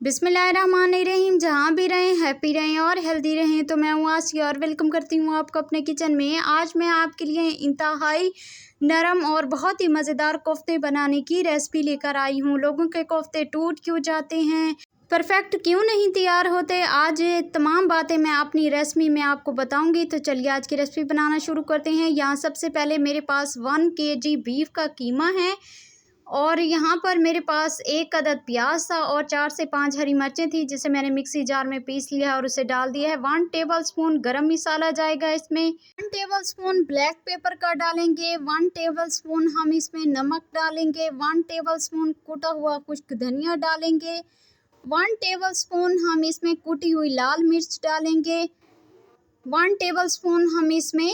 बिस्मिल्लाहिर्रहमानिर्रहीम। जहाँ भी रहें हैप्पी रहें और हेल्दी रहें। तो मैं हूँ आसिया और वेलकम करती हूँ आपको अपने किचन में। आज मैं आपके लिए इंतहाई नरम और बहुत ही मज़ेदार कोफ्ते बनाने की रेसिपी लेकर आई हूँ। लोगों के कोफ्ते टूट क्यों जाते हैं, परफेक्ट क्यों नहीं तैयार होते, आज ये तमाम बातें मैं अपनी रेसिपी में आपको बताऊंगी। तो चलिए आज की रेसिपी बनाना शुरू करते हैं। यहाँ सबसे पहले मेरे पास 1 kg बीफ का कीमा है और यहाँ पर मेरे पास 1 अदद प्याज था और 4 से 5 हरी मिर्चें थी, जिसे मैंने मिक्सी जार में पीस लिया और उसे डाल दिया है। 1 टेबलस्पून गरम मसाला जाएगा इसमें। 1 टेबलस्पून ब्लैक पेपर का डालेंगे। 1 टेबलस्पून हम इसमें नमक डालेंगे। 1 टेबलस्पून कुटा हुआ खुश्क धनिया डालेंगे। 1 टेबलस्पून हम इसमें कुटी हुई लाल मिर्च डालेंगे। 1 टेबलस्पून हम इसमें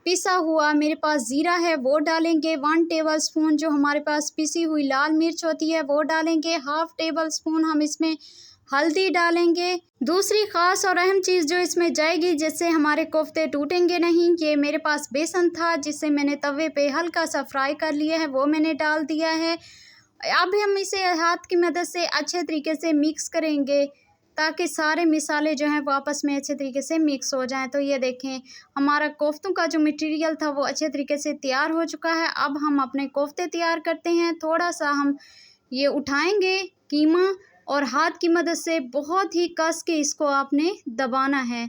पिसा हुआ मेरे पास ज़ीरा है वो डालेंगे। 1 टेबलस्पून जो हमारे पास पिसी हुई लाल मिर्च होती है वो डालेंगे। हाफ़ टेबलस्पून हम इसमें हल्दी डालेंगे। दूसरी ख़ास और अहम चीज़ जो इसमें जाएगी जिससे हमारे कोफ्ते टूटेंगे नहीं, ये मेरे पास बेसन था जिसे मैंने तवे पे हल्का सा फ्राई कर लिया है, वो मैंने डाल दिया है। अब हम इसे हाथ की मदद से अच्छे तरीके से मिक्स करेंगे ताकि सारे मसाले जो हैं वो आपस में अच्छे तरीके से मिक्स हो जाएं। तो ये देखें हमारा कोफ्तों का जो मटेरियल था वो अच्छे तरीके से तैयार हो चुका है। अब हम अपने कोफ्ते तैयार करते हैं। थोड़ा सा हम ये उठाएंगे कीमा और हाथ की मदद से बहुत ही कस के इसको आपने दबाना है।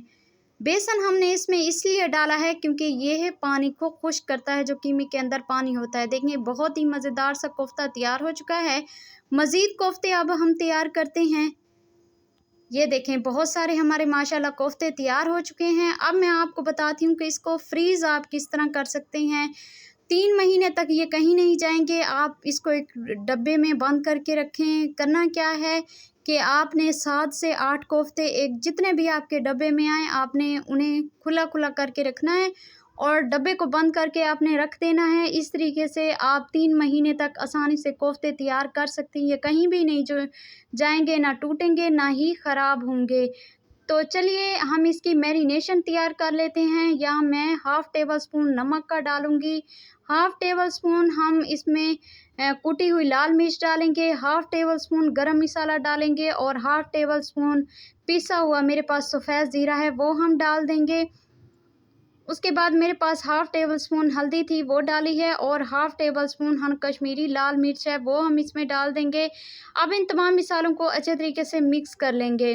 बेसन हमने इसमें इसलिए डाला है क्योंकि ये पानी को खुश्क करता है, जो कीमे के अंदर पानी होता है। देखिए बहुत ही मज़ेदार सा कोफ्ता तैयार हो चुका है। मज़ीद कोफ्ते अब हम तैयार करते हैं। ये देखें बहुत सारे हमारे माशाल्लाह कोफ्ते तैयार हो चुके हैं। अब मैं आपको बताती हूँ कि इसको फ्रीज़ आप किस तरह कर सकते हैं। 3 महीने तक ये कहीं नहीं जाएंगे। आप इसको एक डब्बे में बंद करके रखें। करना क्या है कि आपने 7 से 8 कोफ्ते एक जितने भी आपके डब्बे में आए आपने उन्हें खुला खुला करके रखना है और डब्बे को बंद करके आपने रख देना है। इस तरीके से आप 3 महीने तक आसानी से कोफ्ते तैयार कर सकते हैं। ये कहीं भी नहीं जो जाएंगे, ना टूटेंगे ना ही ख़राब होंगे। तो चलिए हम इसकी मैरिनेशन तैयार कर लेते हैं। यहाँ मैं हाफ़ टेबलस्पून नमक का डालूँगी। हाफ़ टेबलस्पून हम इसमें कुटी हुई लाल मिर्च डालेंगे। हाफ़ टेबलस्पून गरम मसाला डालेंगे और हाफ़ टेबलस्पून पिसा हुआ मेरे पास सफ़ेद ज़ीरा है वो हम डाल देंगे। उसके बाद मेरे पास हाफ़ टेबलस्पून हल्दी थी वो डाली है और हाफ़ टेबलस्पून हम कश्मीरी लाल मिर्च है वो हम इसमें डाल देंगे। अब इन तमाम मसालों को अच्छे तरीके से मिक्स कर लेंगे।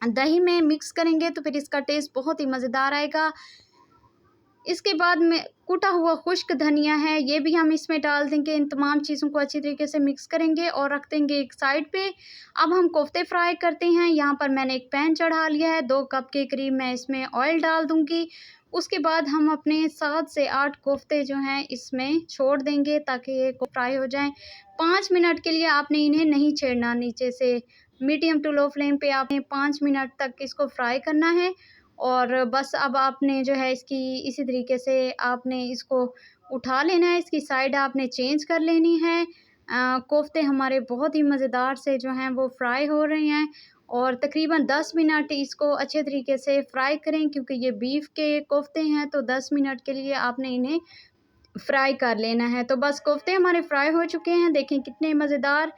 दही में मिक्स करेंगे तो फिर इसका टेस्ट बहुत ही मज़ेदार आएगा। इसके बाद में कुटा हुआ खुश्क धनिया है ये भी हम इसमें डाल देंगे। इन तमाम चीज़ों को अच्छी तरीके से मिक्स करेंगे और रख देंगे एक साइड पे। अब हम कोफ्ते फ्राई करते हैं। यहाँ पर मैंने एक पैन चढ़ा लिया है, 2 कप के करीब मैं इसमें ऑयल डाल दूँगी। उसके बाद हम अपने 7 से 8 कोफ्ते जो हैं इसमें छोड़ देंगे ताकि ये फ्राई हो जाएं। 5 मिनट के लिए आपने इन्हें नहीं छेड़ना, नीचे से मीडियम टू लो फ्लेम पे आपने 5 मिनट तक इसको फ्राई करना है। और बस अब आपने जो है इसकी इसी तरीके से आपने इसको उठा लेना है, इसकी साइड आपने चेंज कर लेनी है। कोफ्ते हमारे बहुत ही मज़ेदार से जो हैं वो फ्राई हो रहे हैं और तकरीबन 10 मिनट इसको अच्छे तरीके से फ्राई करें क्योंकि ये बीफ के कोफ्ते हैं। तो 10 मिनट के लिए आपने इन्हें फ्राई कर लेना है। तो बस कोफ्ते हमारे फ्राई हो चुके हैं, देखें कितने मज़ेदार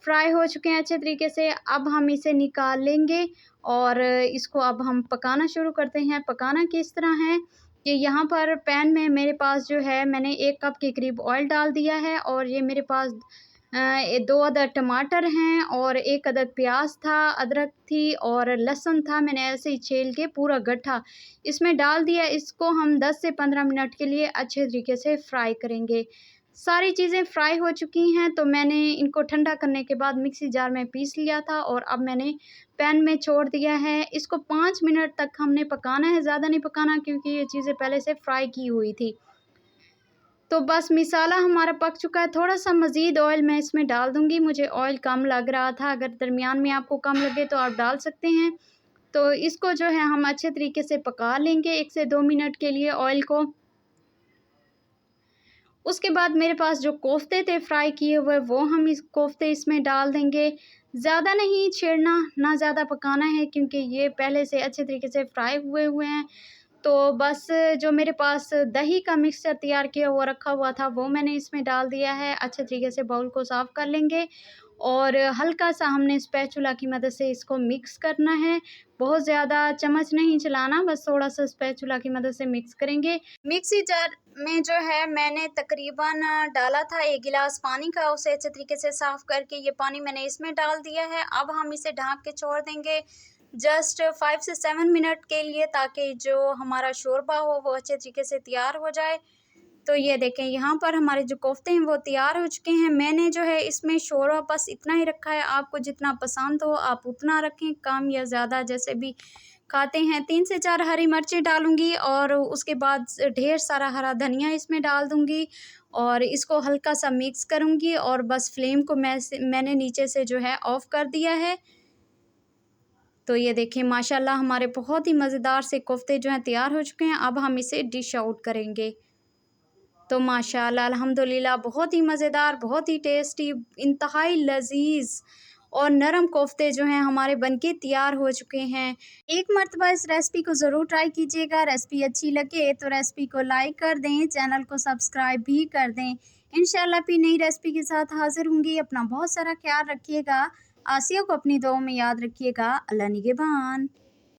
फ्राई हो चुके हैं अच्छे तरीके से। अब हम इसे निकाल लेंगे और इसको अब हम पकाना शुरू करते हैं। पकाना किस तरह है कि यहाँ पर पैन में मेरे पास जो है मैंने 1 कप के करीब ऑयल डाल दिया है और ये मेरे पास 2 अदद टमाटर हैं और 1 अदद प्याज था, अदरक थी और लहसुन था। मैंने ऐसे ही छील के पूरा गट्ठा इसमें डाल दिया। इसको हम 10 से 15 मिनट के लिए अच्छे तरीके से फ्राई करेंगे। सारी चीज़ें फ्राई हो चुकी हैं तो मैंने इनको ठंडा करने के बाद मिक्सी जार में पीस लिया था और अब मैंने पैन में छोड़ दिया है। इसको 5 मिनट तक हमने पकाना है, ज़्यादा नहीं पकाना क्योंकि ये चीज़ें पहले से फ्राई की हुई थी। तो बस मसाला हमारा पक चुका है। थोड़ा सा मज़ीद ऑयल मैं इसमें डाल दूँगी, मुझे ऑयल कम लग रहा था, अगर दरमियान में आपको कम लगे तो आप डाल सकते हैं। तो इसको जो है हम अच्छे तरीके से पका लेंगे 1 से 2 मिनट के लिए ऑयल को। उसके बाद मेरे पास जो कोफ्ते थे फ्राई किए हुए वो हम इस कोफ्ते इसमें डाल देंगे। ज़्यादा नहीं छेड़ना, ना ज़्यादा पकाना है क्योंकि ये पहले से अच्छे तरीके से फ्राई हुए हैं। तो बस जो मेरे पास दही का मिक्सचर तैयार किया हुआ रखा हुआ था वो मैंने इसमें डाल दिया है। अच्छे तरीके से बाउल को साफ़ कर लेंगे और हल्का सा हमने स्पैचुला की मदद से इसको मिक्स करना है। बहुत ज़्यादा चम्मच नहीं चलाना, बस थोड़ा सा स्पैचुला की मदद से मिक्स करेंगे। मिक्सी जार में जो है मैंने तकरीबन डाला था 1 गिलास पानी का, उसे अच्छे तरीके से साफ़ करके ये पानी मैंने इसमें डाल दिया है। अब हम इसे ढक के छोड़ देंगे जस्ट 5 से 7 मिनट के लिए, ताकि जो हमारा शोरबा हो वो अच्छे तरीके से तैयार हो जाए। तो ये देखें यहाँ पर हमारे जो कोफ्ते हैं वो तैयार हो चुके हैं। मैंने जो है इसमें शोरबा बस इतना ही रखा है, आपको जितना पसंद हो आप उतना रखें, कम या ज़्यादा जैसे भी खाते हैं। 3 से 4 हरी मिर्चें डालूँगी और उसके बाद ढेर सारा हरा धनिया इसमें डाल दूँगी और इसको हल्का सा मिक्स करूँगी और बस फ्लेम को मैंने नीचे से जो है ऑफ़ कर दिया है। तो ये देखें माशाल्लाह हमारे बहुत ही मज़ेदार से कोफ्ते जो हैं तैयार हो चुके हैं। अब हम इसे डिश आउट करेंगे। तो माशाल्लाह अल्हम्दुलिल्लाह बहुत ही मज़ेदार, बहुत ही टेस्टी, इंतहाई लज़ीज़ और नरम कोफ्ते जो हैं हमारे बनके तैयार हो चुके हैं। एक मर्तबा इस रेसिपी को ज़रूर ट्राई कीजिएगा। रेसिपी अच्छी लगे तो रेसिपी को लाइक कर दें, चैनल को सब्सक्राइब भी कर दें। इंशाल्लाह फिर नई रेसिपी के साथ हाज़िर होंगी। अपना बहुत सारा ख्याल रखिएगा। आसिया को अपनी दुआओं में याद रखिएगा। अल्लाह निगहबान।